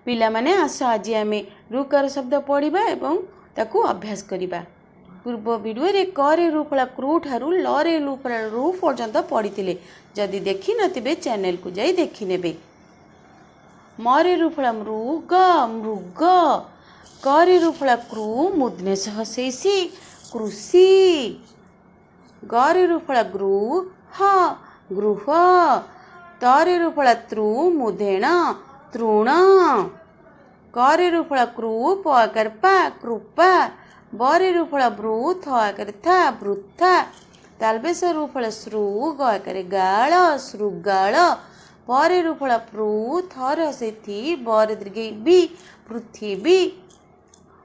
पिलामाने आस आज आम रुकार शब्द पढ़ा एवं ताकू अभ्यास करवा। पूर्व वीडियो रे क रे रु फला क्रू ठारू ल रे लु फला रु पर्यंत पढ़ी जदि देखी नथिबे चैनल को जाई देखि नेबे। म रे रु फला मृग मृग, क रे रु फला क्रू मुदने सह शेषी कृषि, ग रे रु फला ग्रू ह गृह, त रे रु फला त्रु मुधेण तृण, क रे रु फला क्रू प आकार पा कृपा, ब रे रु फला ब्रू थ आकार था वृथा, तालबेस रु फला श्रु ग आकार गाळ श्रुगाळ, प रे रु फला प्रू थ रे हसे थी, ब रे दीर्घ बी पृथ्वी,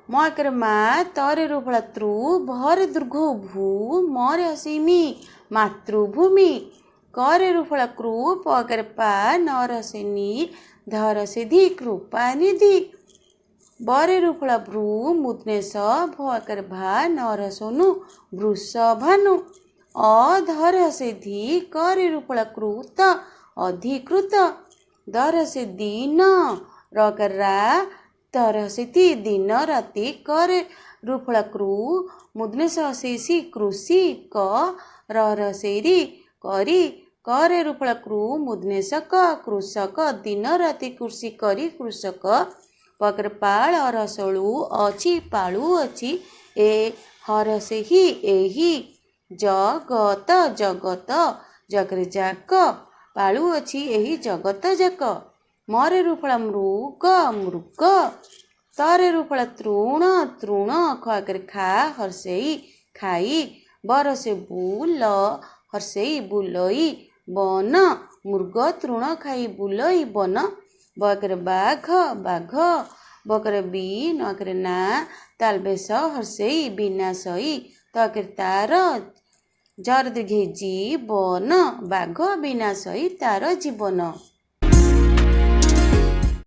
म आकार मा त रे रु फला त्रु भ रे दीर्घ भू, म रे हसे मी मातृभूमि, क रे रु फला क्रू प आकार पा न रे हसे नी, ध रे हसे धी कृपा निधि, ब रे रु फला ब्रू मुदने स भ आकार भा न रे सोनु वृष भानु, अ ध रे हसे धी, क रे रु फला क्रू त अधिकृत, द रे हसे दीन, र आकार रा, त रे हसे ती दिन राति, क रे रु फला क्रू मुदने स हसे सी कृषि, क र हसे री करी, क रे रु फला क्रू मुदने स क कृषक दिन राति कृषि करी कृषक, पकर पाळ रसळू अछि पाळू अछि, ए हर से ही एही, जगत जगत जगरे जाक पाळू अछि एही जगत जाक, म रे रु फला मृग मृग, त रे रु फला तृण तृण, ख आकार खा हर्षेई खाई, ब रसे बुल हर्षेई बुलई बन, मृग तृण खाई बुलई बन, ब आकार बाघ बाघ, ब आकार बी न आकार ना, तालबेस हर्षेई विनाशई, त आकार तार, जर दीर्घ जीवन बाघ विनाशई तार जीवन।